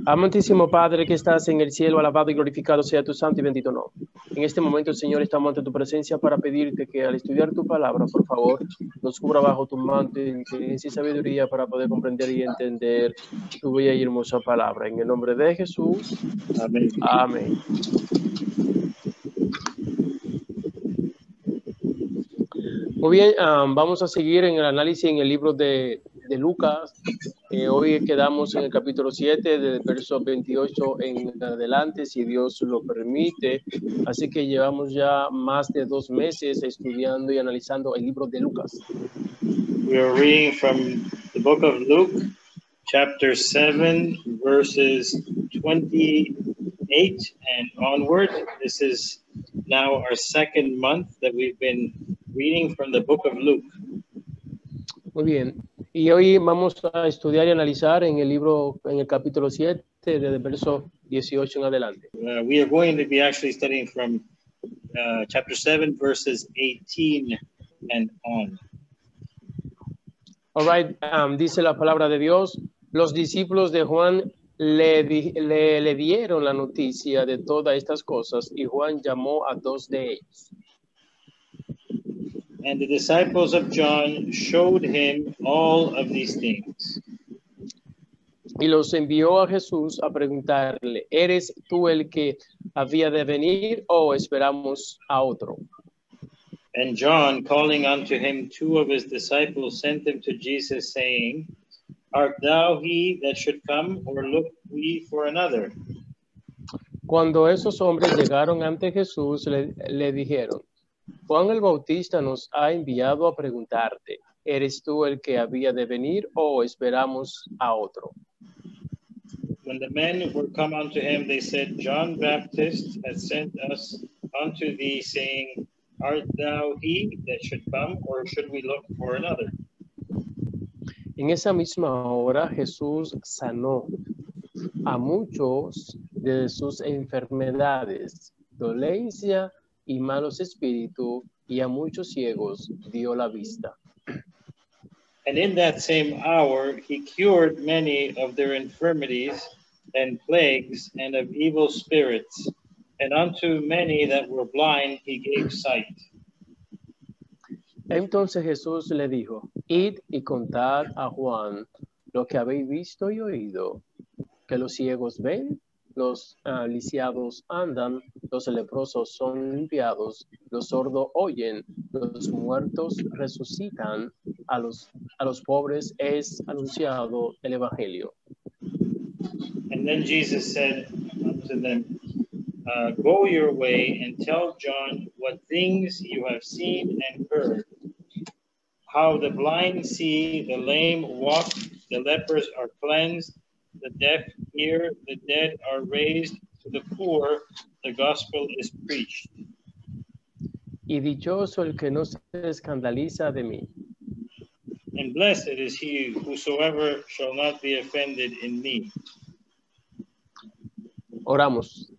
Amantísimo Padre que estás en el cielo, alabado y glorificado sea tu santo y bendito nombre. En este momento, Señor, estamos ante tu presencia para pedirte que al estudiar tu palabra, por favor, nos cubra bajo tu manto de inteligencia y sabiduría para poder comprender y entender tu bella y hermosa palabra. En el nombre de Jesús. Amén. Amén. Muy bien, vamos a seguir en el análisis en el libro de Lucas. Hoy quedamos en el capítulo 7, del verso 28 en adelante, si Dios lo permite. Así que llevamos ya más de 2 meses estudiando y analizando el libro de Lucas. We are reading from the book of Luke, chapter 7, verses 28 and onward. This is now our second month that we've been reading from the book of Luke. Muy bien. Y hoy vamos a estudiar y analizar en el libro, en el capítulo 7, desde el verso 18 en adelante. We are going to be actually studying from chapter 7, verses 18 and on. All right, dice la palabra de Dios, los discípulos de Juan le dieron la noticia de todas estas cosas y Juan llamó a 2 de ellos. And the disciples of John showed him all of these things. Y los envió a Jesús a preguntarle, ¿eres tú el que había de venir o esperamos a otro? And John, calling unto him 2 of his disciples, sent them to Jesus, saying, Art thou he that should come, or look we for another? Cuando esos hombres llegaron ante Jesús, le dijeron, Juan el Bautista nos ha enviado a preguntarte, ¿eres tú el que había de venir o esperamos a otro? When the men were come unto him, they said, John Baptist hath sent us unto thee, saying, Art thou he that should come, or should we look for another? En esa misma hora Jesús sanó a muchos de sus enfermedades, dolencia y malos espíritus, y a muchos ciegos dio la vista. And in that same hour he cured many of their infirmities and plagues and of evil spirits, and unto many that were blind he gave sight. Entonces Jesús le dijo, id y contad a Juan lo que habéis visto y oído, que los ciegos ven, los lisiados andan, los leprosos son limpiados, los sordos oyen, los muertos resucitan, a los pobres es anunciado el evangelio. And then Jesus said unto them, Go your way and tell John what things you have seen and heard, how the blind see, the lame walk, the lepers are cleansed, the deaf hear, the dead are raised, to the poor the gospel is preached. Y dichoso el que no se escandaliza de mí. And blessed is he whosoever shall not be offended in me. Oramos.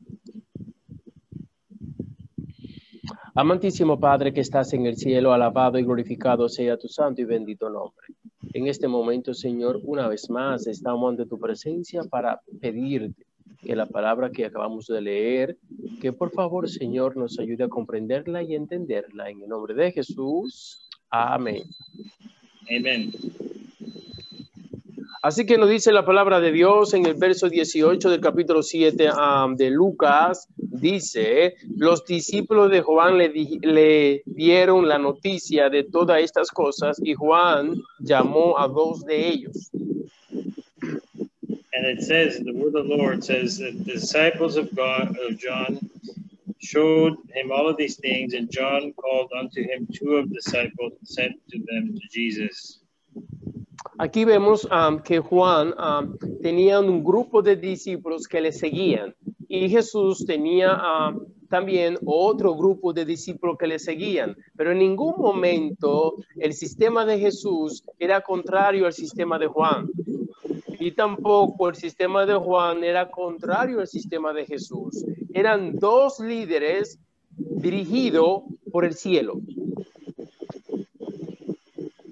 Amantísimo Padre que estás en el cielo, alabado y glorificado sea tu santo y bendito nombre. En este momento, Señor, una vez más estamos ante tu presencia para pedirte que la palabra que acabamos de leer, que por favor, Señor, nos ayude a comprenderla y entenderla. En el nombre de Jesús. Amén. Amen. Así que nos dice la palabra de Dios en el verso 18 del capítulo 7 de Lucas, dice, los discípulos de Juan le dieron la noticia de todas estas cosas y Juan llamó a 2 de ellos. And it says, the word of the Lord says that the disciples of John showed him all of these things, and John called unto him 2 of the disciples and sent to them to Jesus. Aquí vemos que Juan tenía un grupo de discípulos que le seguían y Jesús tenía también otro grupo de discípulos que le seguían, pero en ningún momento el sistema de Jesús era contrario al sistema de Juan y tampoco el sistema de Juan era contrario al sistema de Jesús. Eran 2 líderes dirigidos por el cielo.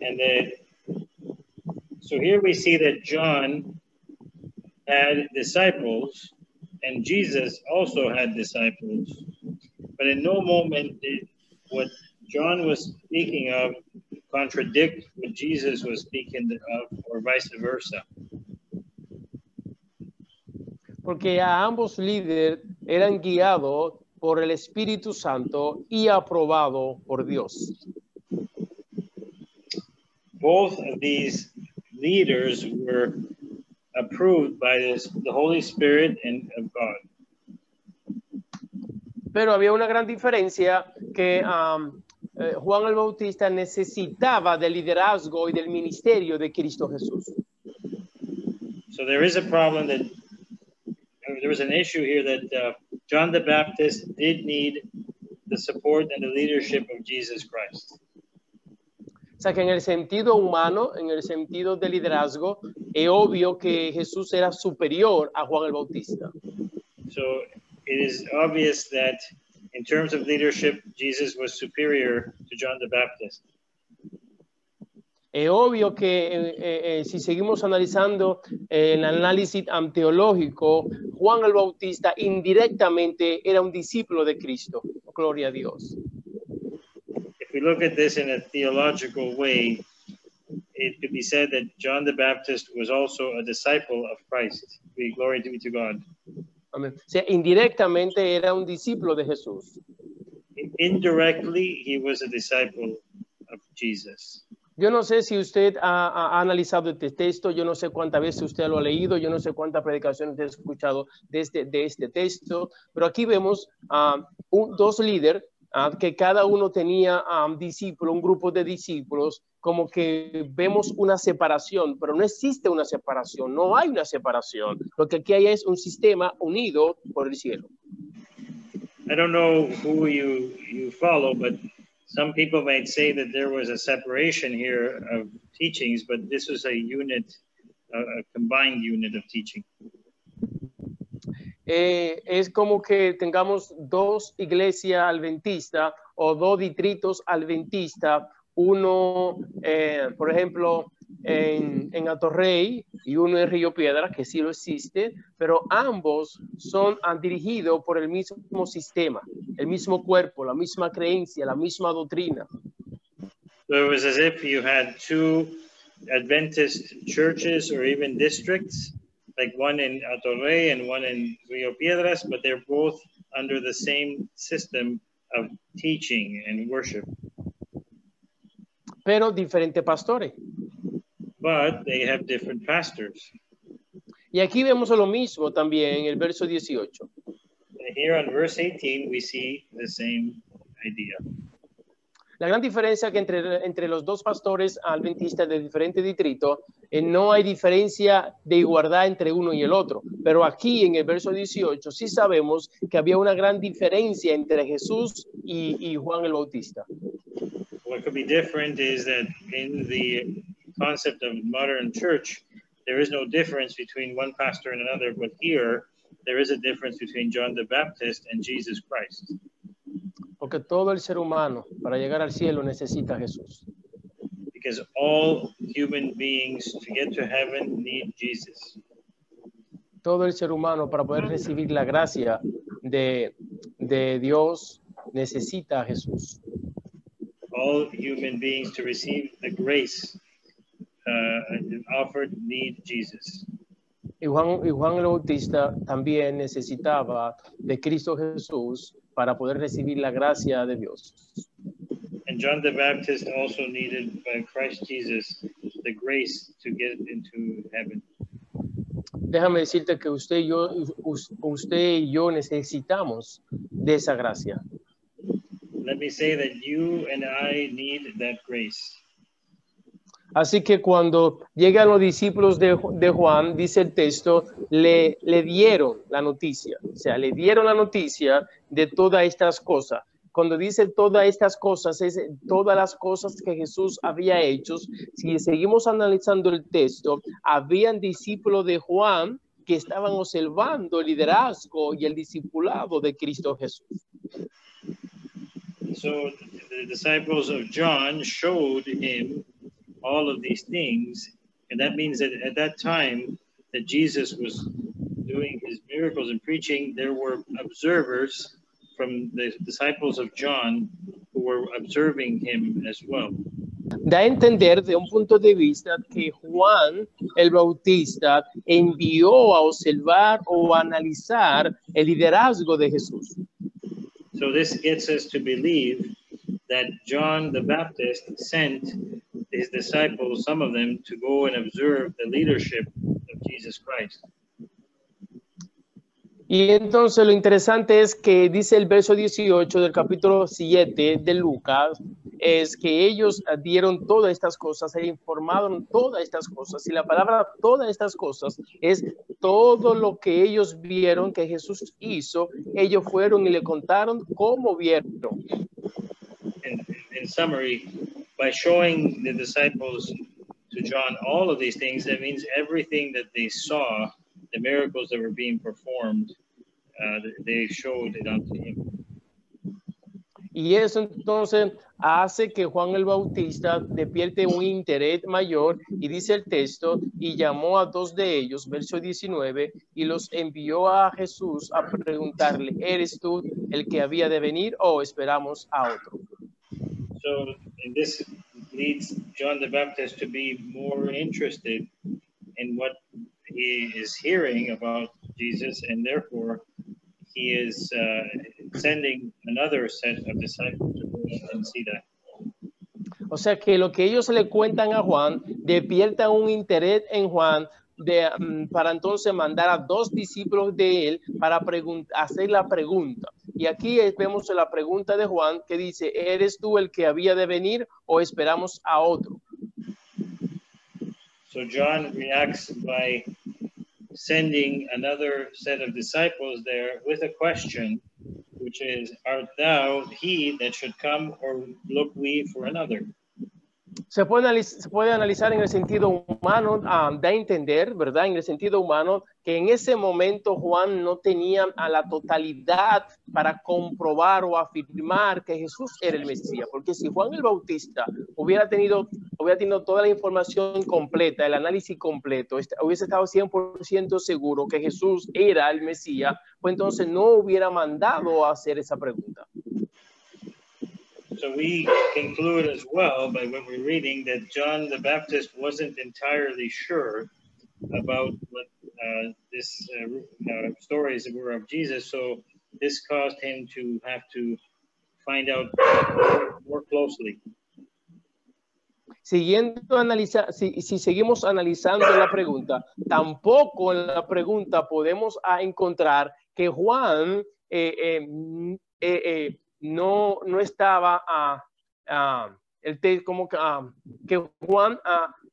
And so here we see that John had disciples, and Jesus also had disciples. But in no moment did what John was speaking of contradict what Jesus was speaking of, or vice versa. Porque a ambos líderes eran guiados por el Espíritu Santo y aprobados por Dios. Both of these leaders were approved by the Holy Spirit and of God. Pero había una gran diferencia que Juan el Bautista necesitaba del liderazgo y del ministerio de Cristo Jesús. So there is a problem that there was an issue here that John the Baptist did need the support and the leadership of Jesus Christ. O sea que en el sentido humano, en el sentido de liderazgo, es obvio que Jesús era superior a Juan el Bautista. So it is obvious that in terms of leadership, Jesus was superior to John the Baptist. Es obvio que si seguimos analizando el análisis teológico, Juan el Bautista indirectamente era un discípulo de Cristo. Gloria a Dios. If we look at this in a theological way, it could be said that John the Baptist was also a disciple of Christ. Glory be to God. Amén. O sea, indirectamente era un discípulo de Jesús. Indirectly, he was a disciple of Jesus. Yo no sé si usted ha analizado este texto, yo no sé cuántas veces usted lo ha leído, yo no sé cuántas predicaciones ha escuchado de este texto, pero aquí vemos dos líderes que cada uno tenía discípulos, un grupo de discípulos, como que vemos una separación, pero no existe una separación, no hay una separación. Lo que aquí hay es un sistema unido por el cielo. I don't know who you follow, but some people might say that there was a separation here of teachings, but this was a unit, a combined unit of teaching. Es como que tengamos dos iglesias adventistas o dos distritos adventistas, uno, por ejemplo, en Atorrey y uno en Río Piedra, que sí lo existe, pero ambos son dirigidos por el mismo sistema, el mismo cuerpo, la misma creencia, la misma doctrina. So it was as if you had two Adventist churches or even districts, like one in Atorrey and one in Rio Piedras, but they're both under the same system of teaching and worship. Pero diferentes pastores. But they have different pastors. Y aquí vemos lo mismo también en el verso 18. And here on verse 18, we see the same idea. La gran diferencia que entre los dos pastores adventistas de diferentes distritos, no hay diferencia de igualdad entre uno y el otro. Pero aquí en el verso 18 sí sabemos que había una gran diferencia entre Jesús y Juan el Bautista. What could be different is that in the concept of modern church, there is no difference between one pastor and another, but here there is a difference between John the Baptist and Jesus Christ. Porque todo el ser humano para llegar al cielo necesita a Jesús. Because all human beings to get to heaven need Jesus. Todo el ser humano para poder recibir la gracia de Dios necesita a Jesús. All human beings to receive the grace offered need Jesus. Y Juan el Bautista también necesitaba de Cristo Jesús para poder recibir la gracia de Dios. And John the Baptist also needed by Christ Jesus the grace to get into heaven. Déjame decirte que usted y yo necesitamos de esa gracia. Let me say that you and I need that grace. Así que cuando llegan los discípulos de Juan, dice el texto, le dieron la noticia. O sea, le dieron la noticia de todas estas cosas. Cuando dice todas estas cosas, es todas las cosas que Jesús había hecho. Si seguimos analizando el texto, habían discípulos de Juan que estaban observando el liderazgo y el discipulado de Cristo Jesús. So the disciples of John showed him all of these things, and that means that at that time that Jesus was doing his miracles and preaching, there were observers from the disciples of John who were observing him as well. Da a entender de un punto de vista que Juan el Bautista envió a observar o a analizar el liderazgo de Jesús. So this gets us to believe that John the Baptist sent his disciples, some of them, to go and observe the leadership of Jesus Christ. Y entonces lo interesante es que dice el verso 18 del capítulo 7 de Lucas, es que ellos dieron todas estas cosas, se informaron todas estas cosas, y la palabra todas estas cosas es todo lo que ellos vieron que Jesús hizo, ellos fueron y le contaron cómo vieron. In summary, by showing the disciples to John all of these things, that means everything that they saw, the miracles that were being performed, they showed it unto him. Y eso entonces hace que Juan el Bautista despierte un interés mayor, y dice el texto, y llamó a 2 de ellos, verso 19, y los envió a Jesús a preguntarle, ¿eres tú el que había de venir o esperamos a otro? So, and this leads John the Baptist to be more interested in what he is hearing about Jesus, and therefore he is sending another set of disciples to go and see that. O sea que lo que ellos le cuentan a Juan despierta un interés en Juan para entonces mandar a 2 discípulos de él para hacer la pregunta. Y aquí vemos la pregunta de Juan que dice, ¿eres tú el que había de venir o esperamos a otro? So John reacts by sending another set of disciples there with a question, which is, art thou he that should come, or look we for another? Se puede analizar en el sentido humano, da a entender, ¿verdad? En el sentido humano, que en ese momento Juan no tenía a la totalidad para comprobar o afirmar que Jesús era el Mesías. Porque si Juan el Bautista hubiera tenido toda la información completa, el análisis completo, hubiese estado 100% seguro que Jesús era el Mesías, pues entonces no hubiera mandado a hacer esa pregunta. So we conclude as well by what we're reading that John the Baptist wasn't entirely sure about what this stories were of Jesus. So this caused him to have to find out more closely. Si seguimos analizando la pregunta, tampoco en la pregunta podemos encontrar que Juan no estaba que Juan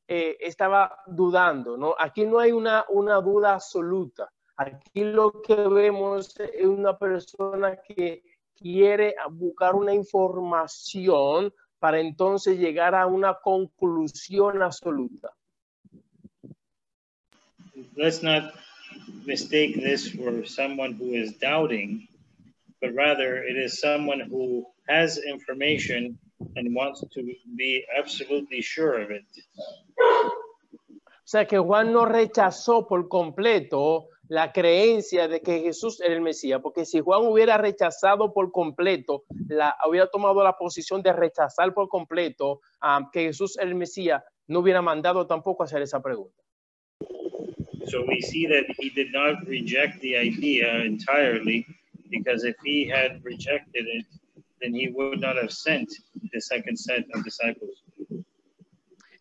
estaba dudando, ¿no? Aquí no hay una duda absoluta. Aquí lo que vemos es una persona que quiere buscar una información para entonces llegar a una conclusión absoluta. Let's not mistake this for someone who is doubting, but rather it is someone who has information and wants to be absolutely sure of it. O sea que Juan no rechazó por completo la creencia de que Jesús era el Mesías, porque si Juan hubiera rechazado por completo, hubiera tomado la posición de rechazar por completo que Jesús era el Mesías, no hubiera mandado tampoco a hacer esa pregunta. So we see that he did not reject the idea entirely, because if he had rejected it, then he would not have sent the second set of disciples.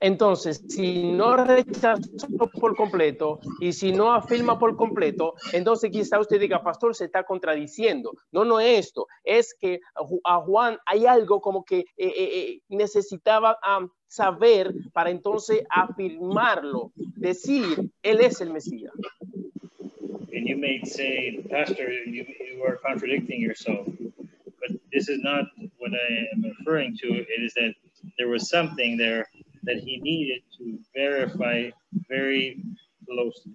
Entonces, si no rechazó por completo y si no afirma por completo, entonces quizá usted diga, pastor, se está contradiciendo. No es esto. Es que a Juan hay algo como que necesitaba saber para entonces afirmarlo, decir, él es el Mesías. And you may say, pastor, you are contradicting yourself. But this is not what I am referring to. It is that there was something there that he needed to verify very closely.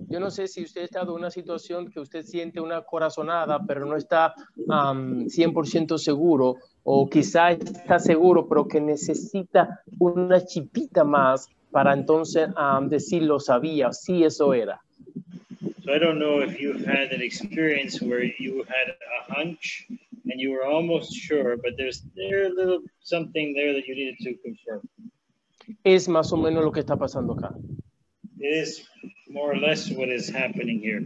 Yo no sé si usted está en una situación que usted siente una corazonada, pero no está 100% seguro, o quizá está seguro, pero que necesita una chipita más para entonces decir lo sabía, sí eso era. So I don't know if you've had an experience where you had a hunch and you were almost sure, but there's a little something there that you needed to confirm. Es más o menos lo que está pasando acá. It is more or less what is happening here.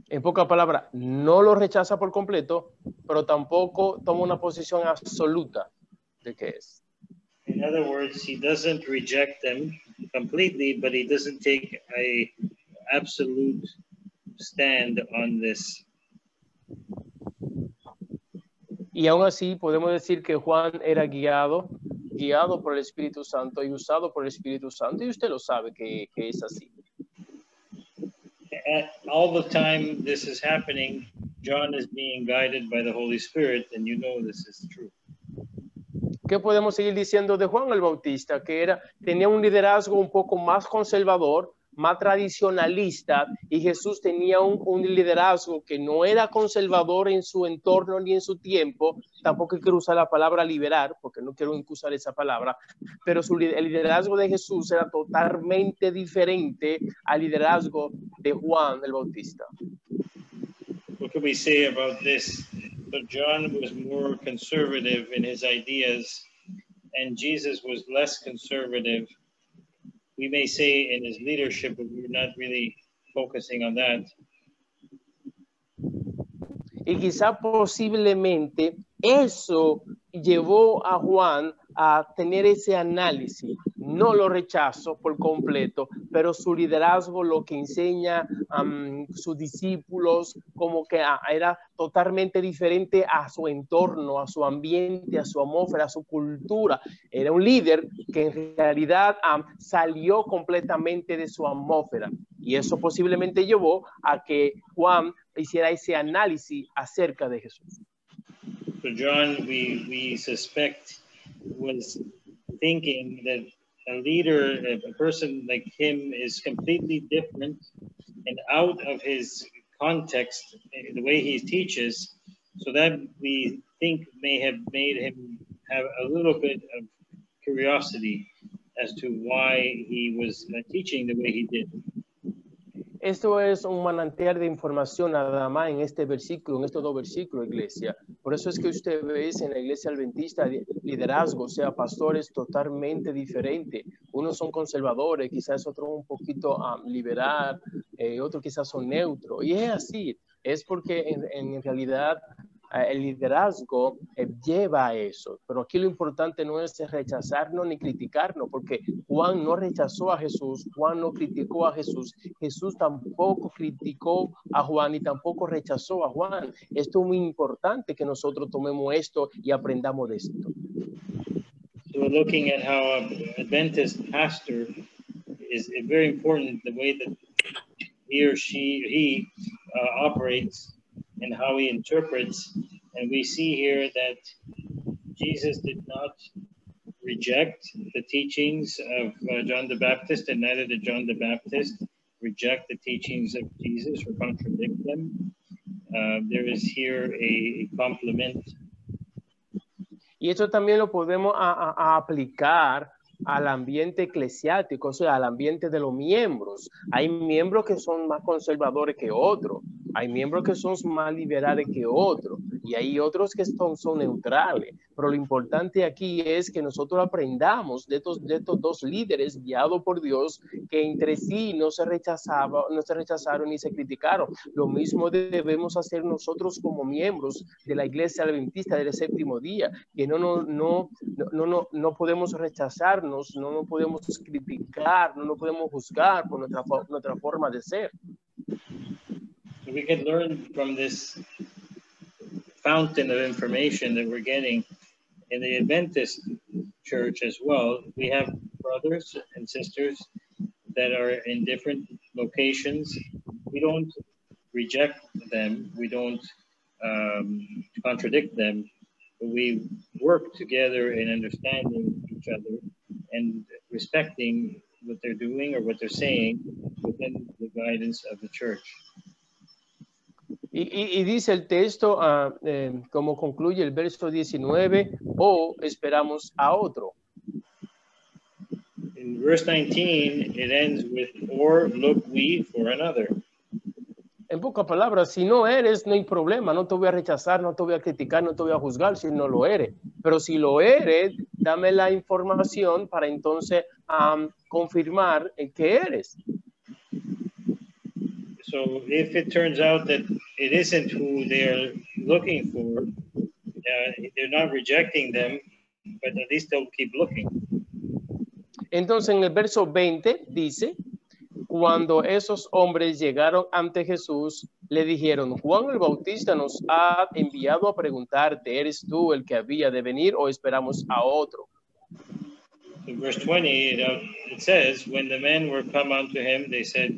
En pocas palabras, no lo rechaza por completo, pero tampoco toma una posición absoluta de qué es. In other words, he doesn't reject them completely, but he doesn't take a absolute stand on this. Y aún así podemos decir que Juan era guiado por el Espíritu Santo y usado por el Espíritu Santo, y usted lo sabe que es así. All the time this is happening, John is being guided by the Holy Spirit, and you know this is true. ¿Qué podemos seguir diciendo de Juan el Bautista? Que tenía un liderazgo un poco más conservador, más tradicionalista, y Jesús tenía un liderazgo que no era conservador en su entorno ni en su tiempo. Tampoco quiero usar la palabra liberar, porque no quiero usar esa palabra, pero el liderazgo de Jesús era totalmente diferente al liderazgo de Juan el Bautista. What can we say about this? So John was more conservative in his ideas, and Jesus was less conservative. We may say in his leadership, but we're not really focusing on that. Y quizá posiblemente eso llevó a Juan a tener ese análisis. No lo rechazo por completo, pero su liderazgo, lo que enseña sus discípulos, como que era totalmente diferente a su entorno, a su ambiente, a su atmósfera, a su cultura. Era un líder que en realidad salió completamente de su atmósfera. Y eso posiblemente llevó a que Juan hiciera ese análisis acerca de Jesús. So John, we suspect, was thinking that a leader, a person like him, is completely different and out of his context, the way he teaches, so that we think may have made him have a little bit of curiosity as to why he was teaching the way he did. Esto es un manantial de información nada más en este versículo, en estos dos versículos, iglesia. Por eso es que usted ve en la iglesia adventista liderazgo, o sea, pastores totalmente diferentes. Unos son conservadores, quizás otros un poquito liberal, otros quizás son neutros. Y es así, es porque en realidad el liderazgo lleva a eso. Pero aquí lo importante no es rechazarnos ni criticarnos, porque Juan no rechazó a Jesús, Juan no criticó a Jesús, Jesús tampoco criticó a Juan y tampoco rechazó a Juan. Esto es muy importante que nosotros tomemos esto y aprendamos de esto. So looking at how an Adventist pastor is very important, the way that he or he operates and how he interprets. And we see here that Jesus did not reject the teachings of John the Baptist, and neither did John the Baptist reject the teachings of Jesus or contradict them. There is here a complement. Y esto también lo podemos aplicar al ambiente eclesiástico, o sea, al ambiente de los miembros. Hay miembros que son más conservadores que otros, hay miembros que son más liberales que otros, y hay otros que son neutrales. Pero lo importante aquí es que nosotros aprendamos de estos dos líderes guiados por Dios, que entre sí no se rechazaron ni se criticaron. Lo mismo debemos hacer nosotros como miembros de la Iglesia Adventista del Séptimo Día, que no podemos rechazarnos, no nos podemos criticar, no nos podemos juzgar por nuestra forma de ser. So we can learn from this fountain of information that we're getting in the Adventist church as well. We have brothers and sisters that are in different locations. We don't reject them. We don't contradict them. But we work together in understanding each other and respecting what they're doing or what they're saying within the guidance of the church. Y dice el texto, como concluye el verso 19, o esperamos a otro. in verse 19, it ends with, or look we for another. En pocas palabras, si no eres, no hay problema, no te voy a rechazar, no te voy a criticar, no te voy a juzgar si no lo eres. Pero si lo eres, dame la información para entonces confirmar que eres. So if it turns out that it isn't who they're looking for, they're not rejecting them, but at least they'll keep looking. Entonces en el verso 20 dice, cuando esos hombres llegaron ante Jesús, le dijeron, Juan el Bautista nos ha enviado a preguntarte, ¿eres tú el que había de venir o esperamos a otro? In verse 20, it says, when the men were come unto him, they said,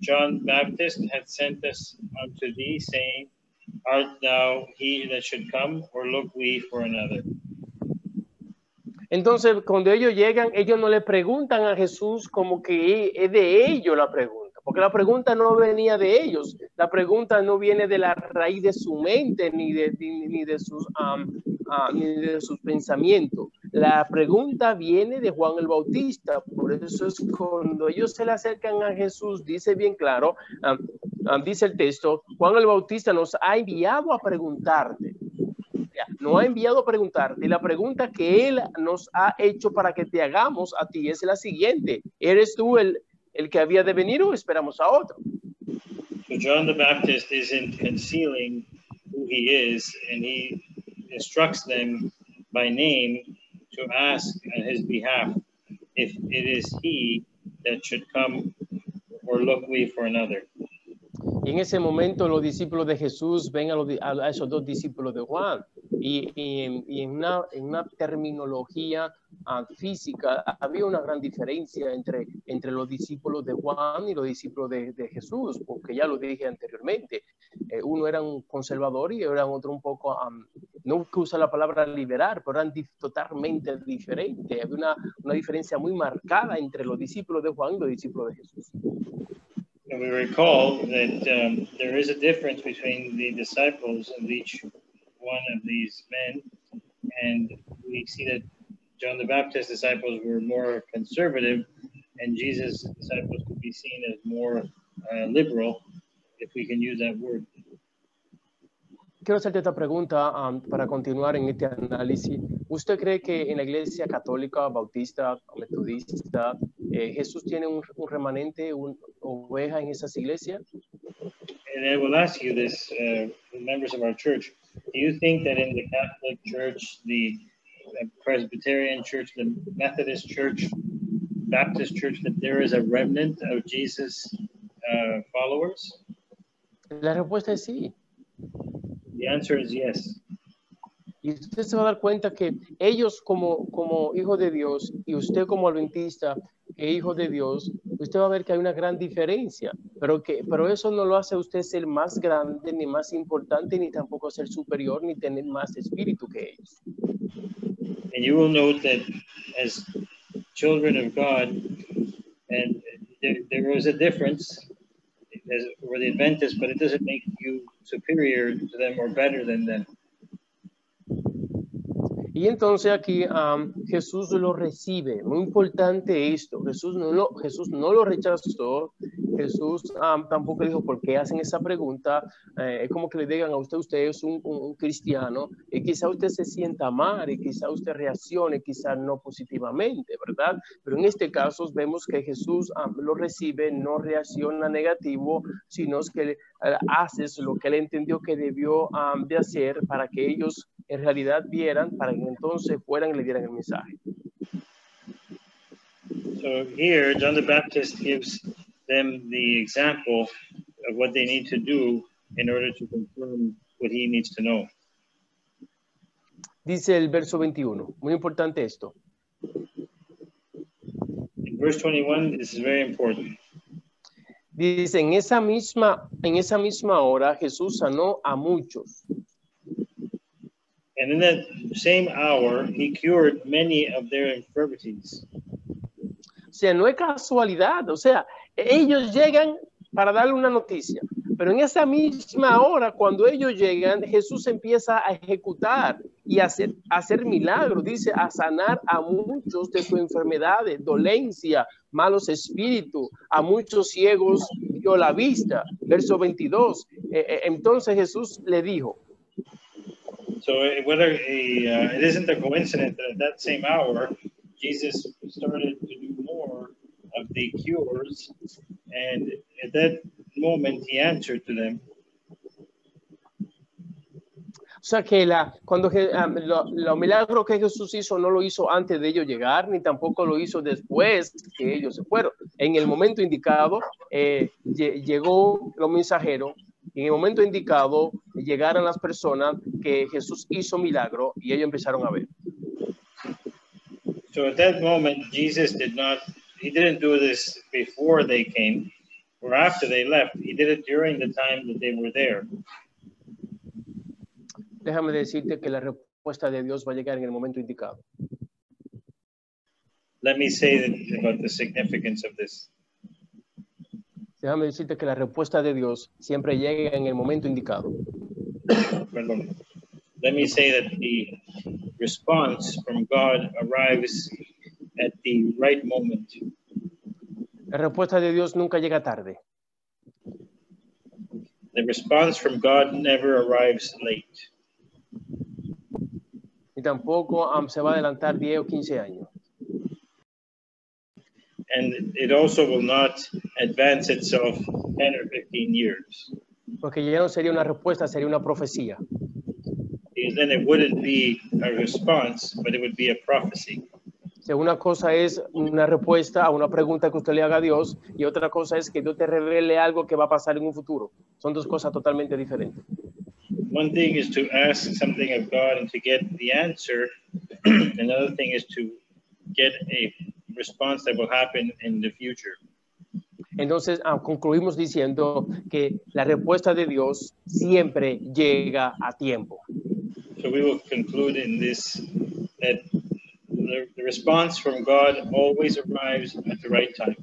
John Baptist hath sent us unto thee, saying, art thou he that should come, or look we for another? Entonces, cuando ellos llegan, ellos no le preguntan a Jesús como que es de ellos la pregunta, porque la pregunta no venía de ellos, la pregunta no viene de la raíz de su mente ni de sus pensamientos. La pregunta viene de Juan el Bautista, por eso es cuando ellos se le acercan a Jesús, dice bien claro, dice el texto, Juan el Bautista nos ha enviado a preguntarte. Nos ha enviado a preguntarte, y la pregunta que él nos ha hecho para que te hagamos a ti es la siguiente: ¿eres tú el que había de venir o esperamos a otro? So John the Baptist isn't concealing who he is, and he instructs them by name to ask on his behalf if it is he that should come, or look we for another. Y en ese momento los discípulos de Jesús ven a esos dos discípulos de Juan y en una terminología física había una gran diferencia entre los discípulos de Juan y los discípulos de Jesús, porque ya lo dije anteriormente, uno era un conservador y era otro un poco, no que usa la palabra liberar, pero eran totalmente diferentes. Había una diferencia muy marcada entre los discípulos de Juan y los discípulos de Jesús. And we recall that there is a difference between the disciples of each one of these men, and we see that John the Baptist's disciples were more conservative, and Jesus' disciples could be seen as more liberal, if we can use that word. Quiero hacerte esta pregunta para continuar en este análisis. ¿Usted cree que en la iglesia católica, bautista, metodista, Jesús tiene un remanente, una oveja en esas iglesias? And I will ask you this, members of our church, do you think that in the Catholic Church, the Presbyterian Church, the Methodist Church, Baptist Church, that there is a remnant of Jesus followers? La respuesta es sí. The answer is yes. Y usted se va a dar cuenta que ellos como hijos de Dios y usted como adventista e hijo de Dios, usted va a ver que hay una gran diferencia, pero eso no lo hace a usted ser más grande, ni más importante, ni tampoco ser superior, ni tener más espíritu que ellos. And you will note that as children of God, and there is a difference as for the Adventists, but it doesn't make you superior to them or better than them. Y entonces aquí Jesús lo recibe. Muy importante esto. Jesús no lo rechazó. Jesús tampoco dijo por qué hacen esa pregunta. Es como que le digan a usted es un cristiano y quizá usted se sienta mal y quizá usted reaccione, quizá no positivamente, ¿verdad? Pero en este caso vemos que Jesús lo recibe, no reacciona negativo, sino que haces lo que él entendió que debió de hacer para que ellos en realidad vieran, para que entonces fueran y le dieran el mensaje. So here, John the Baptist gives them the example of what they need to do in order to confirm what he needs to know. Dice el verso 21, muy importante esto. In verse 21, this is very important. Dice, en esa misma hora Jesús sanó a muchos. And in that same hour, he cured many of their infirmities. O sea, no es casualidad. O sea, ellos llegan para darle una noticia. Pero en esa misma hora, cuando ellos llegan, Jesús empieza a ejecutar y hacer milagros, dice, a sanar a muchos de sus enfermedades, dolencia, malos espíritus, a muchos ciegos dio la vista. Verso 22. Entonces Jesús le dijo. So whether it isn't a coincidence that at that same hour, Jesus started to do more of the cures, and at that moment he answered to them. O sea que los milagros que Jesús hizo no lo hizo antes de ellos llegar, ni tampoco lo hizo después que ellos se fueron. En el momento indicado llegó los mensajeros, y en el momento indicado llegaron las personas que Jesús hizo milagro y ellos empezaron a ver. So at that moment, Jesus didn't do this before they came or after they left. He did it during the time that they were there. Déjame decirte que la respuesta de Dios va a llegar en el momento indicado. Let me say about the significance of this. Déjame decirte que la respuesta de Dios siempre llega en el momento indicado. Perdón. Let me say that the response from God arrives at the right moment. La respuesta de Dios nunca llega tarde. The response from God never arrives late. Ni tampoco se va a adelantar 10 o 15 años. And it also will not advance itself 10 or 15 years. Porque ya no sería una respuesta, sería una profecía. Because then it wouldn't be a response, but it would be a prophecy. Si una cosa es una respuesta a una pregunta que usted le haga a Dios, y otra cosa es que Dios te revele algo que va a pasar en un futuro. Son dos cosas totalmente diferentes. One thing is to ask something of God and to get the answer. Another thing is to get a response that will happen in the future. Entonces, concluimos diciendo que la respuesta de Dios siempre llega a tiempo. So we will conclude in this that the response from God always arrives at the right time.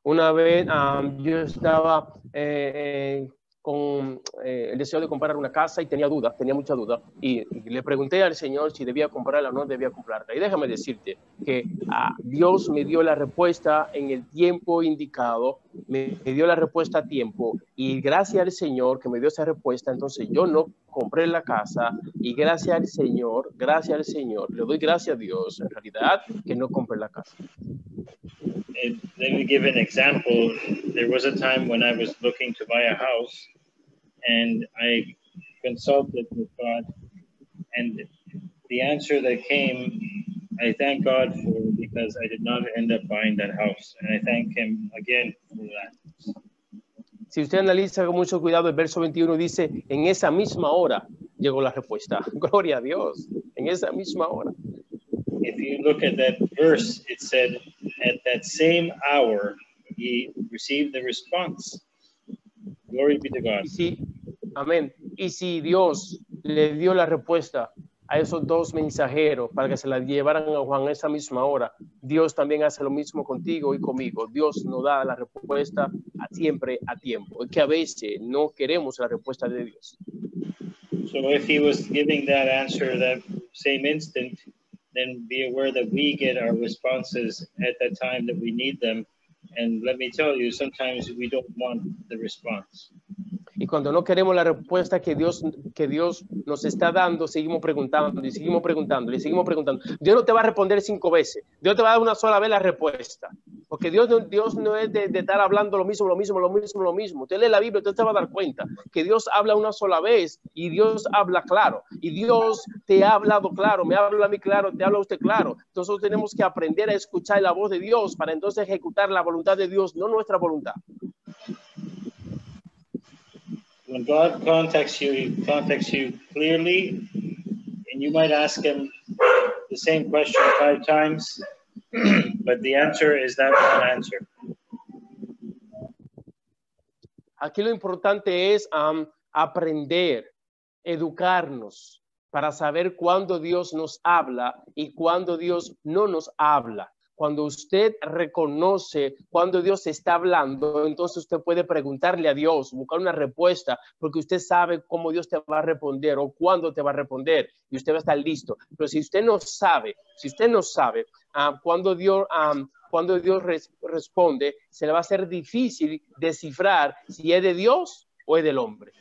Una vez yo estaba con el deseo de comprar una casa y tenía mucha duda, y le pregunté al Señor si debía comprarla o no debía comprarla. Y déjame decirte que Dios me dio la respuesta en el tiempo indicado, me dio la respuesta a tiempo, y gracias al Señor que me dio esa respuesta, entonces yo no compré la casa, y gracias al Señor, le doy gracias a Dios en realidad que no compré la casa. And let me give an example. There was a time when I was looking to buy a house, and I consulted with God, and the answer that came, I thank God for, because I did not end up buying that house, and I thank him again for that. Si usted analiza con mucho cuidado, el verso 21 dice, en esa misma hora llegó la respuesta. Gloria a Dios, en esa misma hora. If you look at that verse, it said, at that same hour, he received the response. Glory be to God. Amén. Y si Dios le dio la respuesta a esos dos mensajeros para que se la llevaran a Juan esa misma hora, Dios también hace lo mismo contigo y conmigo. Dios nos da la respuesta siempre a tiempo. Es que a veces no queremos la respuesta de Dios. So if he was giving that answer that same instant, then be aware that we get our responses at the time that we need them. And let me tell you, sometimes we don't want the response. Y cuando no queremos la respuesta que Dios nos está dando, seguimos preguntando y seguimos preguntando y seguimos preguntando. Dios no te va a responder 5 veces. Dios te va a dar una sola vez la respuesta. Porque Dios no es de estar hablando lo mismo. Usted lee la Biblia, usted se va a dar cuenta que Dios habla una sola vez y Dios habla claro. Y Dios te ha hablado claro, me habla a mí claro, te habla a usted claro. Entonces tenemos que aprender a escuchar la voz de Dios para entonces ejecutar la voluntad de Dios, no nuestra voluntad. When God contacts you, he contacts you clearly, and you might ask him the same question 5 times, but the answer is that one answer. Aquí lo importante es aprender, educarnos para saber cuándo Dios nos habla y cuándo Dios no nos habla. cuando usted reconoce cuando Dios está hablando, entonces usted puede preguntarle a Dios, buscar una respuesta, porque usted sabe cómo Dios te va a responder o cuándo te va a responder y usted va a estar listo. Pero si usted no sabe, cuando Dios responde, se le va a hacer difícil descifrar si es de Dios o es del hombre.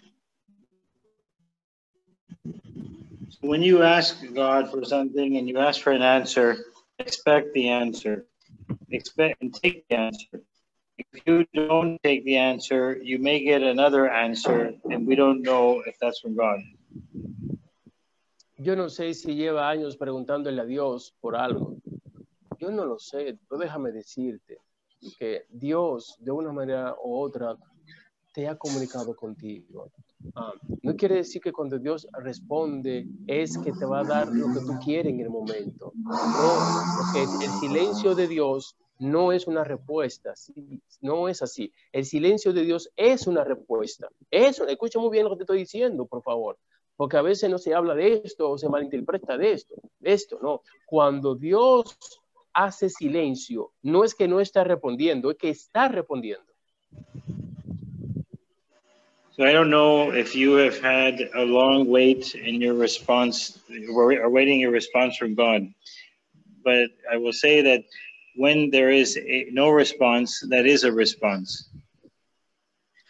When you ask God for something and you ask for an answer, expect the answer. Expect and take the answer. If you don't take the answer, you may get another answer, and we don't know if that's from God. Yo no sé si lleva años preguntándole a Dios por algo. Yo no lo sé, pero déjame decirte que Dios, de una manera u otra, te ha comunicado contigo. No quiere decir que cuando Dios responde es que te va a dar lo que tú quieres en el momento. No, porque el silencio de Dios no es una respuesta. No es así. El silencio de Dios es una respuesta. Escucha muy bien lo que te estoy diciendo, por favor. Porque a veces no se habla de esto o se malinterpreta de esto. Esto, no. Cuando Dios hace silencio, no es que no está respondiendo, es que está respondiendo. So I don't know if you have had a long wait in your response or awaiting your response from God, but I will say that when there is no response, that is a response.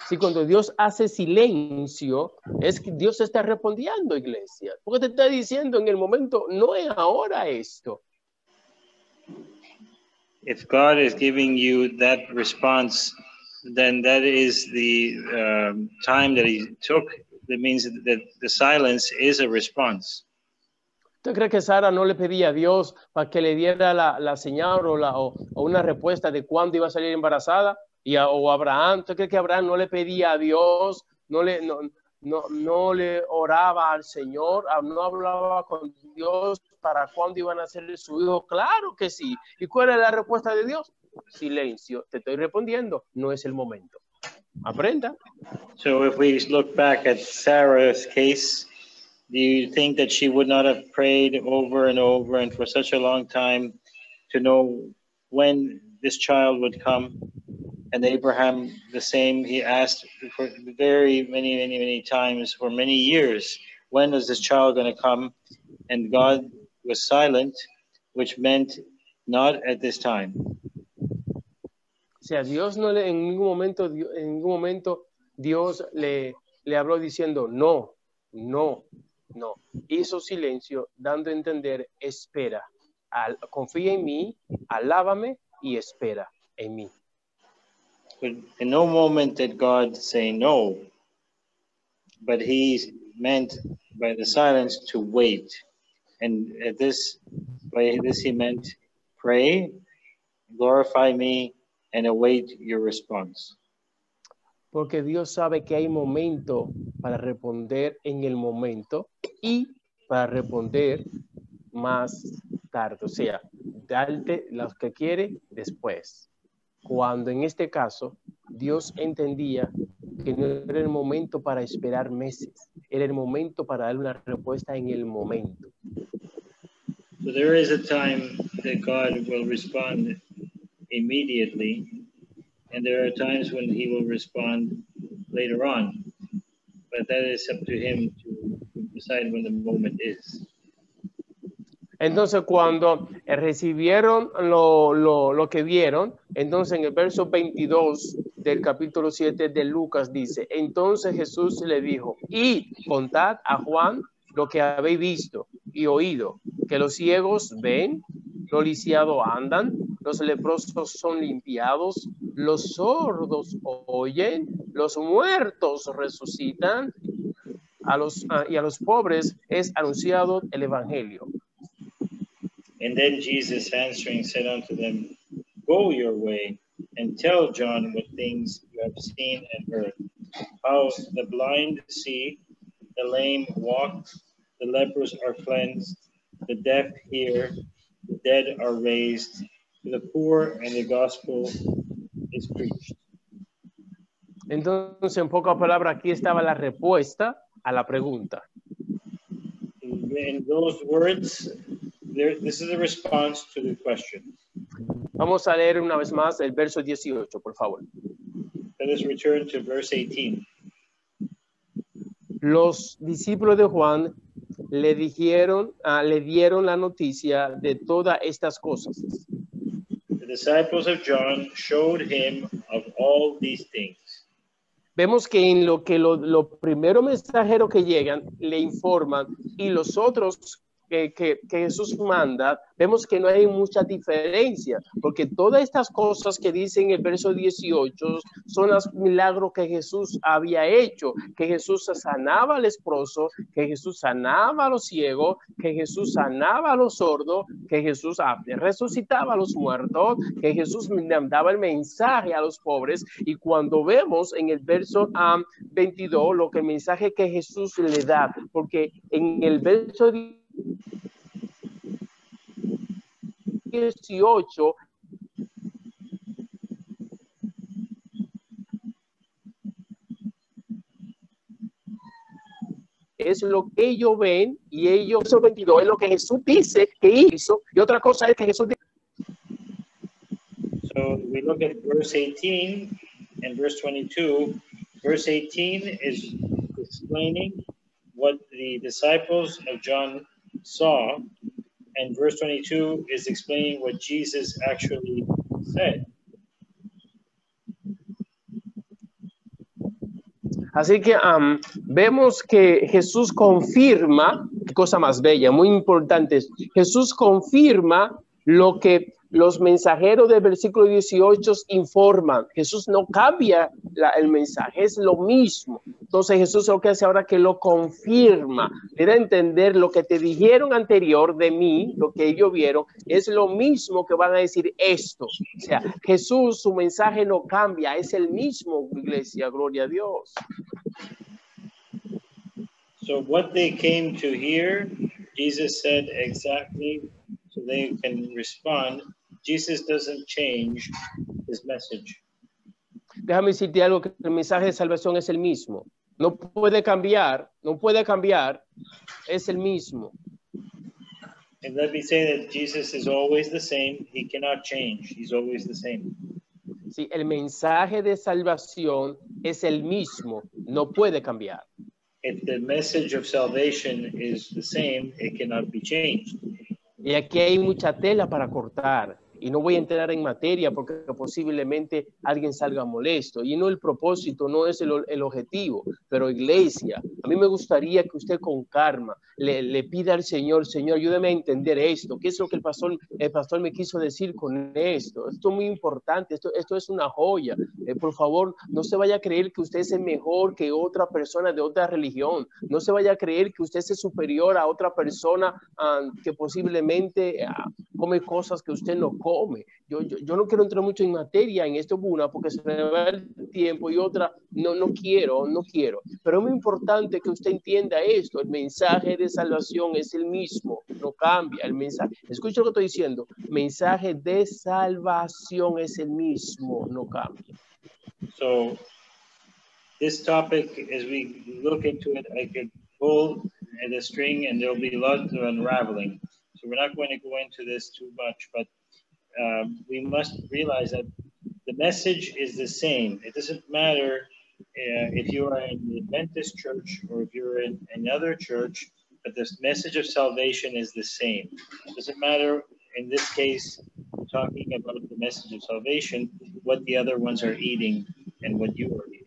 Si cuando Dios hace silencio, es que Dios está respondiendo, iglesia. Porque te está diciendo en el momento, no es ahora esto. If God is giving you that response, then that is the time that he took. That means that the silence is a response. ¿Usted cree que Sara no le pedía a Dios para que le diera la señal o una respuesta de cuándo iba a salir embarazada? O Abraham, ¿usted cree que Abraham no le pedía a Dios, no le oraba al Señor, no hablaba con Dios para cuándo iban a ser su hijo? Claro que sí. ¿Y cuál es la respuesta de Dios? Silencio, te estoy respondiendo, no es el momento. Aprenda. So if we look back at Sarah's case, do you think that she would not have prayed over and over and for such a long time to know when this child would come? And Abraham, the same, he asked for very many times for many years, when is this child going to come? And God was silent, which meant not at this time. O sea, Dios no le, en ningún momento Dios le habló diciendo no. Hizo silencio, dando a entender, espera, confía en mí, alábame y espera en mí. But in no moment did God say no, but he meant by the silence to wait. And by this he meant pray, glorify me, and await your response. Porque Dios sabe que hay momento para responder en el momento y para responder más tarde. O sea, darte lo que quiere después. Cuando en este caso Dios entendía que no era el momento para esperar meses, era el momento para dar una respuesta en el momento. So there is a time that God will respond immediately, and there are times when he will respond later on. But that is up to him to decide when the moment is. Entonces, cuando recibieron lo que vieron, entonces en el verso 22 del capítulo 7 de Lucas dice, entonces Jesús le dijo, y contad a Juan lo que habéis visto y oído, que los ciegos ven, los lisiados andan, los leprosos son limpiados, los sordos oyen, los muertos resucitan, y a los pobres es anunciado el evangelio. And then Jesus answering said unto them, go your way and tell John what things you have seen and heard, how the blind see, the lame walk, the lepers are cleansed, the deaf hear, the dead are raised, to the poor, and the gospel is preached. Entonces, en pocas palabras, aquí estaba la respuesta a la pregunta. In those words, this is a response to the question. Vamos a leer una vez más el verso 18, por favor. Let us return to verse 18. Los discípulos de Juan le dieron la noticia de todas estas cosas. The disciples of John showed him of all these things. Vemos que en lo que los primeros mensajeros que llegan le informan y los otros que Jesús manda, vemos que no hay mucha diferencia, porque todas estas cosas que dice en el verso 18 son los milagros que Jesús había hecho, que Jesús sanaba al leproso, que Jesús sanaba a los ciegos, que Jesús sanaba a los sordos, que Jesús resucitaba a los muertos, que Jesús daba el mensaje a los pobres. Y cuando vemos en el verso 22 lo que el mensaje que Jesús le da, porque en el verso 18 es lo que ellos ven y ellos, verso 22 es lo que Jesús dice que hizo y otra cosa es que Jesús dice. So we look at verse 18 and verse 22. Verse 18 is explaining what the disciples of John saw, and verse 22 is explaining what Jesus actually said. Así que vemos que Jesús confirma, qué cosa más bella, muy importante, Jesús confirma lo que los mensajeros del versículo 18 informan. Jesús no cambia el mensaje, es lo mismo. Entonces Jesús lo que hace ahora que lo confirma, le da a entender lo que te dijeron anterior de mí, lo que ellos vieron, es lo mismo que van a decir esto. O sea, Jesús, su mensaje no cambia, es el mismo, iglesia, gloria a Dios. So what they came to hear, Jesus said exactly, so they can respond. Jesus doesn't change his message. Déjame decirte algo, que el mensaje de salvación es el mismo. No puede cambiar, es el mismo. And let me say that Jesus is always the same. He cannot change. He's always the same. Sí, el mensaje de salvación es el mismo, no puede cambiar. If the message of salvation is the same, it cannot be changed. Y aquí hay mucha tela para cortar. Y no voy a entrar en materia porque posiblemente alguien salga molesto. Y no el propósito, no es el objetivo. Pero iglesia, a mí me gustaría que usted con calma le pida al Señor, Señor, ayúdame a entender esto. ¿Qué es lo que el pastor me quiso decir con esto? Esto es muy importante, esto es una joya. Por favor, no se vaya a creer que usted es mejor que otra persona de otra religión. No se vaya a creer que usted es superior a otra persona que posiblemente come cosas que usted no come. Yo no quiero entrar mucho en materia en esto, una, porque se me va el tiempo, y otra, no quiero. Pero es muy importante que usted entienda esto. El mensaje de salvación es el mismo, no cambia el mensaje. Escucha lo que estoy diciendo. Mensaje de salvación es el mismo, no cambia. So this topic, as we look into it, I could pull at a string and there'll be a lot of unraveling. So we're not going to go into this too much, but we must realize that the message is the same. It doesn't matter if you are in the Adventist church or if you're in another church, but this message of salvation is the same. It doesn't matter, in this case, we're talking about the message of salvation, what the other ones are eating and what you are eating.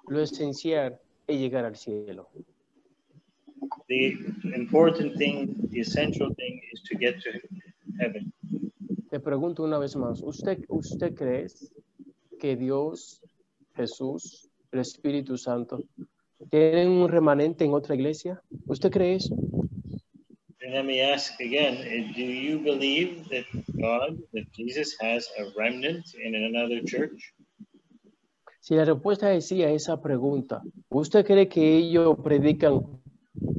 Lo esencial es llegar al cielo. The important thing, the essential thing is to get to heaven. Te pregunto una vez más, ¿usted cree que Dios, Jesús, el Espíritu Santo, tienen un remanente en otra iglesia? ¿Usted cree eso? And let me ask again, do you believe that that Jesus has a remnant in another church? Si la respuesta es sí a esa pregunta, ¿usted cree que ellos predican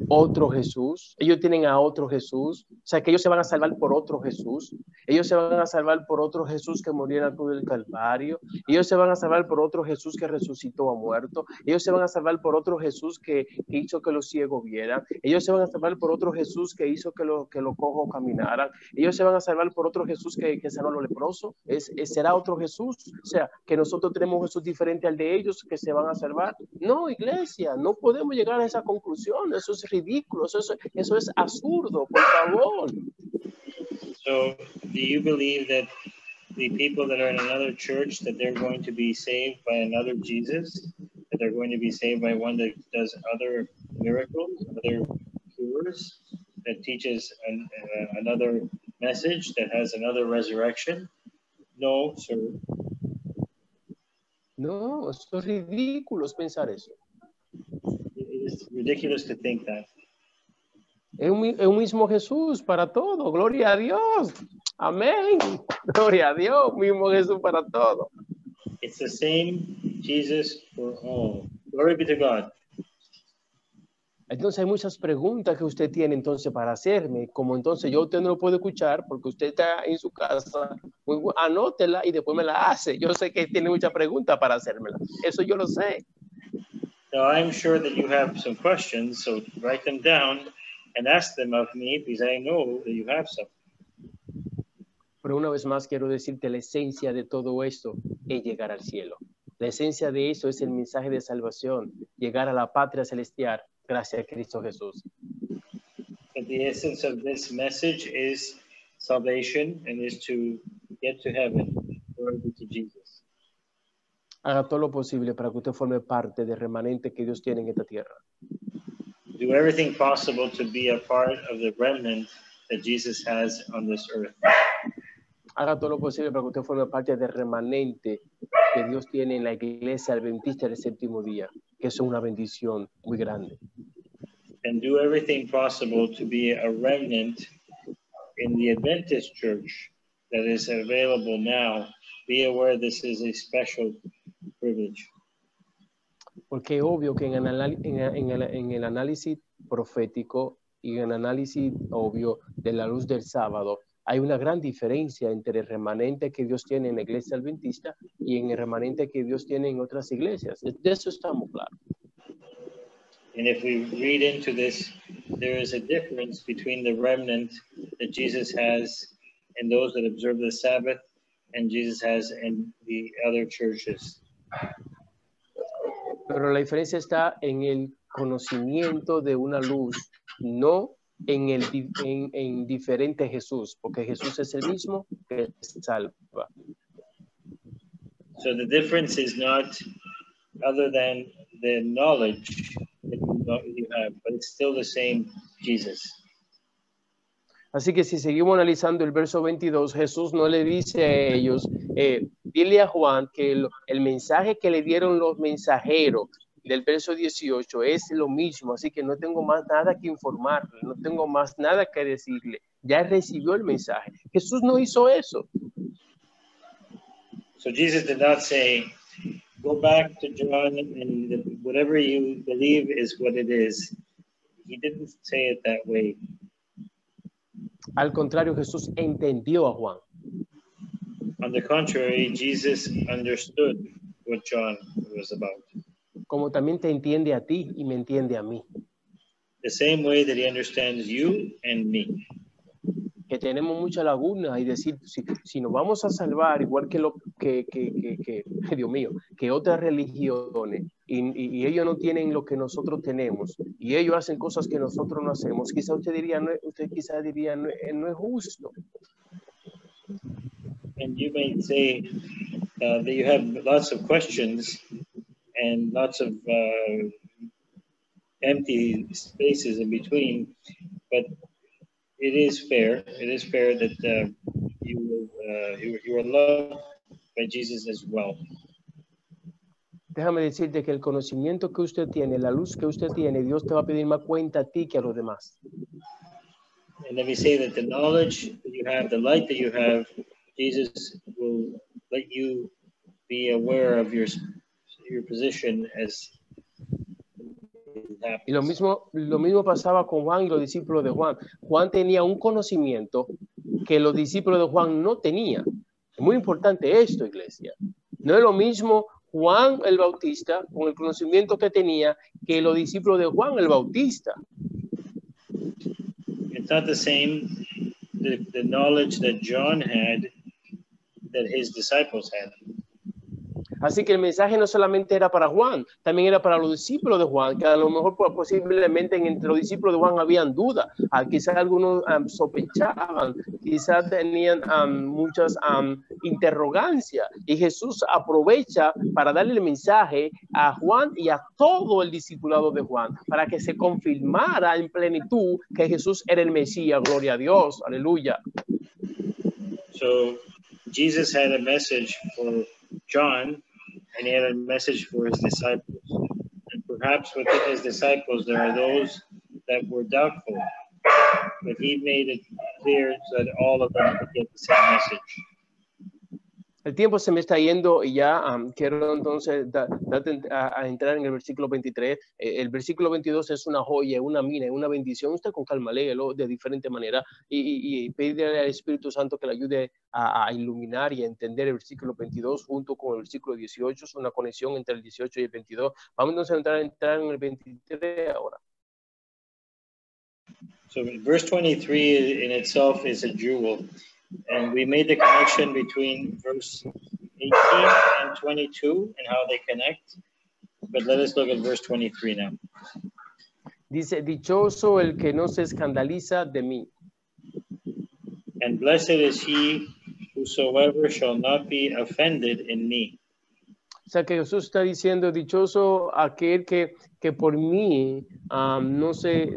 otro Jesús, ellos tienen a otro Jesús, o sea que ellos se van a salvar por otro Jesús, ellos se van a salvar por otro Jesús que murió en la cruz del Calvario, ellos se van a salvar por otro Jesús que resucitó a muerto, ellos se van a salvar por otro Jesús que hizo que los ciegos vieran, ellos se van a salvar por otro Jesús que hizo que los cojos caminaran, ellos se van a salvar por otro Jesús que sanó a los leprosos, será otro Jesús, o sea que nosotros tenemos un Jesús diferente al de ellos que se van a salvar. No, iglesia, no podemos llegar a esa conclusión, eso es ridículo, eso es absurdo, por favor. So, do you believe that the people that are in another church, that they're going to be saved by another Jesus, that they're going to be saved by one that does other miracles, other cures, that teaches another message, that has another resurrection? No, sir. No, eso es ridículo pensar eso. It is ridiculous to think that. Es un mismo Jesús para todo, gloria a Dios, amén, gloria a Dios, mismo Jesús para todo. It's the same Jesus for all. Glory be to God. Entonces hay muchas preguntas que usted tiene entonces para hacerme, como entonces yo usted no lo puede escuchar porque usted está en su casa, anótela y después me la hace. Yo sé que tiene muchas preguntas para hacérmela, eso yo lo sé. Now I'm sure that you have some questions, so write them down and ask them of me because I know that you have some. Pero una vez más quiero decirte, la esencia de todo esto es llegar al cielo. La esencia de eso es el mensaje de salvación, llegar a la patria celestial gracias a Cristo Jesús. But the essence of this message is salvation and is to get to heaven. Glory be to Jesus. Haga todo lo posible para que usted forme parte del remanente que Dios tiene en esta tierra. Do everything possible to be a part of the remnant that Jesus has on this earth. Haga todo lo posible para que usted forme parte del remanente que Dios tiene en la iglesia adventista del séptimo día, que es una bendición muy grande. And do everything possible to be a remnant in the Adventist church that is available now. Be aware this is a special privilege. Porque es obvio que en el análisis profético y en el análisis obvio de la luz del sábado, hay una gran diferencia entre el remanente que Dios tiene en la iglesia adventista y en el remanente que Dios tiene en otras iglesias. De eso estamos claros. And if we read into this, there is a difference between the remnant that Jesus has and those that observe the Sabbath and Jesus has in the other churches. Pero la diferencia está en el conocimiento de una luz, no en diferente Jesús, porque Jesús es el mismo que salva. So the difference is not other than the knowledge that you have, but it's still the same Jesus. Así que si seguimos analizando el verso 22, Jesús no le dice a ellos, dile a Juan que el mensaje que le dieron los mensajeros del verso 18 es lo mismo, así que no tengo más nada que informarle, no tengo más nada que decirle, ya recibió el mensaje. Jesús no hizo eso. So Jesus did not say, go back to John and whatever you believe is what it is. He didn't say it that way. Al contrario, Jesús entendió a Juan. On the contrary, Jesus understood what John was about. Como también te entiende a ti y me entiende a mí. The same way that he understands you and me. Que tenemos mucha laguna y decir, si nos vamos a salvar, igual que Dios mío, que otras religiones, y ellos no tienen lo que nosotros tenemos, y ellos hacen cosas que nosotros no hacemos, quizá usted diría, no es justo. And you may say that you have lots of questions and lots of empty spaces in between, but it is fair that you are loved by Jesus as well. Déjame decirte que el conocimiento que usted tiene, la luz que usted tiene, Dios te va a pedir más cuenta a ti que a los demás. And let me say that the knowledge that you have, the light that you have, Jesus will let you be aware of your position as in Y lo mismo pasaba con Juan y los discípulos de Juan. Juan tenía un conocimiento que los discípulos de Juan no tenían. Es muy importante esto, iglesia. No es lo mismo Juan el Bautista con el conocimiento que tenía que los discípulos de Juan el Bautista. It's not the same, the knowledge that John had that his disciples had. Así que el mensaje no solamente era para Juan, también era para los discípulos de Juan, que a lo mejor posiblemente entre los discípulos de Juan habían dudas, quizás algunos sospechaban, quizás tenían muchas interrogancias, y Jesús aprovecha para darle el mensaje a Juan y a todo el discipulado de Juan, para que se confirmara en plenitud que Jesús era el Mesías. Gloria a Dios, aleluya. So Jesus had a message for John, and he had a message for his disciples. And perhaps within his disciples, there are those that were doubtful, but he made it clear so that all of them could get the same message. El tiempo se me está yendo y ya quiero entonces a entrar en el versículo 23. El versículo 22 es una joya, una mina, una bendición. Usted con calma léelo de diferente manera y pedirle al Espíritu Santo que le ayude a iluminar y a entender el versículo 22 junto con el versículo 18. Es una conexión entre el 18 y el 22. Vamos entonces a entrar en el 23 ahora. So verse 23 in itself is a jewel. And we made the connection between verse 18 and 22 and how they connect. But let us look at verse 23 now. Dice, dichoso el que no se escandaliza de mí. And blessed is he whosoever shall not be offended in me. O sea que Jesús está diciendo, dichoso aquel que por mí no se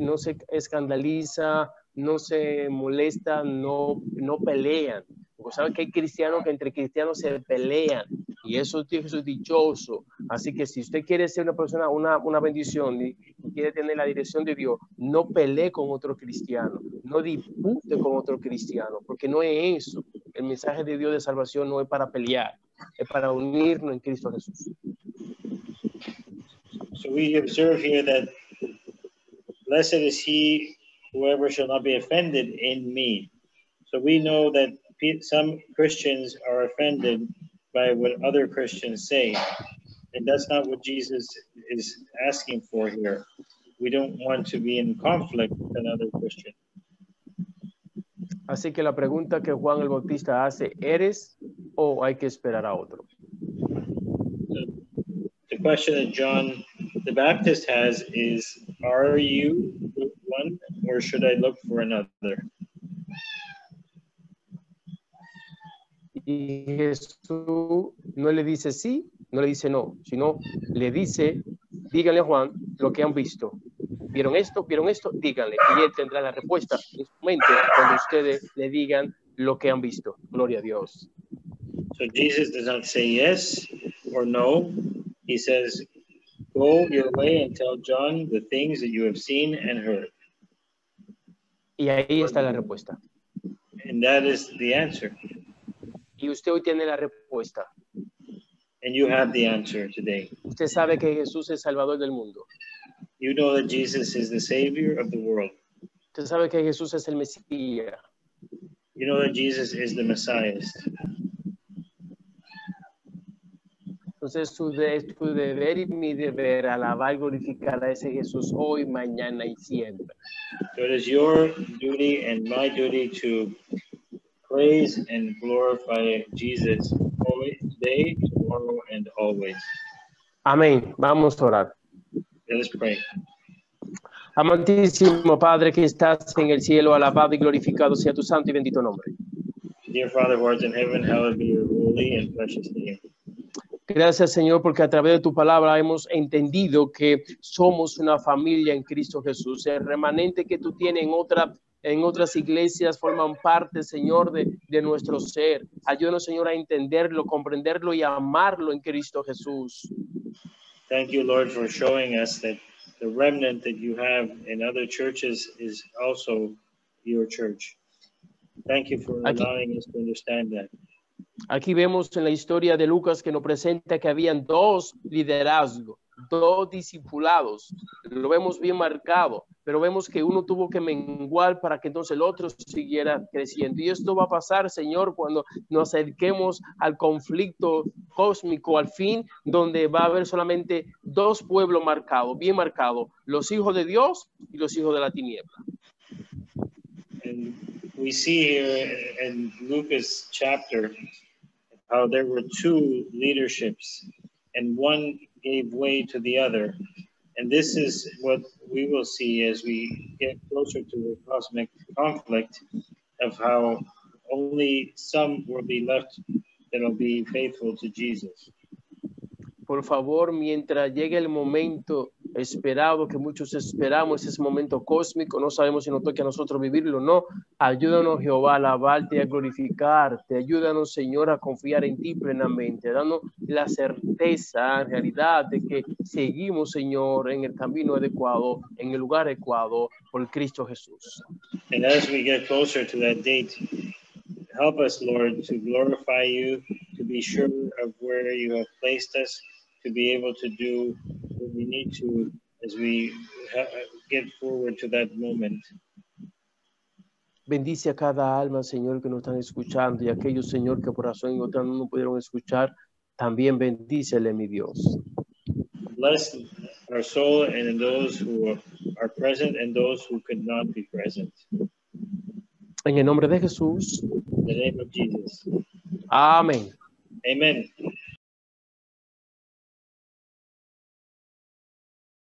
escandaliza, no se molesta, no pelean. Porque saben que hay cristianos que entre cristianos se pelean y eso es dichoso. Así que si usted quiere ser una persona, una bendición y quiere tener la dirección de Dios, no pelee con otro cristiano, no dispute con otro cristiano, porque no es eso. El mensaje de Dios de salvación no es para pelear, es para unirnos en Cristo Jesús. So we observe here that blessed is he whoever shall not be offended in me. So we know that some Christians are offended by what other Christians say. And that's not what Jesus is asking for here. We don't want to be in conflict with another Christian. Así que la pregunta que Juan el Bautista hace, ¿eres o hay que esperar a otro? The question that John the Baptist has is, are you one or should I look for another? Y Jesús no le dice sí, no le dice no, sino le dice, díganle a Juan lo que han visto. ¿Vieron esto? Díganle. Y él tendrá la respuesta en su mente cuando ustedes le digan lo que han visto. Gloria a Dios. So Jesus does not say yes or no. He says, go your way and tell John the things that you have seen and heard. Y ahí está la respuesta. And that is the answer. Y usted hoy tiene la respuesta. And you have the answer today. Usted sabe que Jesús es Salvador del mundo. You know that Jesus is the Savior of the world. Usted sabe que Jesús es el Mesías. You know that Jesus is the Messiah. Entonces tu deber y mi deber alabar y glorificar a ese Jesús hoy, mañana y siempre. So it is your duty and my duty to praise and glorify Jesus today, tomorrow, and always. Amén. Vamos a orar. Let us pray. Amantísimo Padre que estás en el cielo, alabado y glorificado sea tu santo y bendito nombre. Dear Father who art in heaven, hallowed be your holy and precious name. Gracias, Señor, porque a través de tu palabra hemos entendido que somos una familia en Cristo Jesús. El remanente que tú tienes en otras iglesias forman parte, Señor, de nuestro ser. Ayúdanos, Señor, a entenderlo, comprenderlo y amarlo en Cristo Jesús. Thank you, Lord, for showing us that the remnant that you have in other churches is also your church. Thank you for allowing us to understand that. Aquí vemos en la historia de Lucas que nos presenta que habían dos liderazgos. dos discipulados. Lo vemos bien marcado, pero vemos que uno tuvo que menguar para que entonces el otro siguiera creciendo. Y esto va a pasar, Señor, cuando nos acerquemos al conflicto cósmico, al fin, donde va a haber solamente dos pueblos marcados, bien marcados, los hijos de Dios y los hijos de la tiniebla. And we see here in Lucas chapter how there were two leaderships and one gave way to the other. And this is what we will see as we get closer to the cosmic conflict of how only some will be left that will be faithful to Jesus. Por favor, mientras llegue el momento esperado que muchos esperamos, ese momento cósmico, no sabemos si nos toca a nosotros vivirlo o no, ayúdanos, Jehová, a alabarte y a glorificarte, ayúdanos, Señor, a confiar en ti plenamente, danos la certeza, en realidad, de que seguimos, Señor, en el camino adecuado, en el lugar adecuado, por Cristo Jesús. And as we get closer to that date, help us, Lord, to glorify you, to be sure of where you have placed us, to be able to do what we need to as we get forward to that moment. Bendice a cada alma, Señor, que nos están escuchando, y aquellos, Señor, que por razón y otra no pudieron escuchar, también bendícele, mi Dios. Bless our soul and those who are present and those who could not be present. En el nombre de Jesús. In the name of Jesus. Amén. Amen.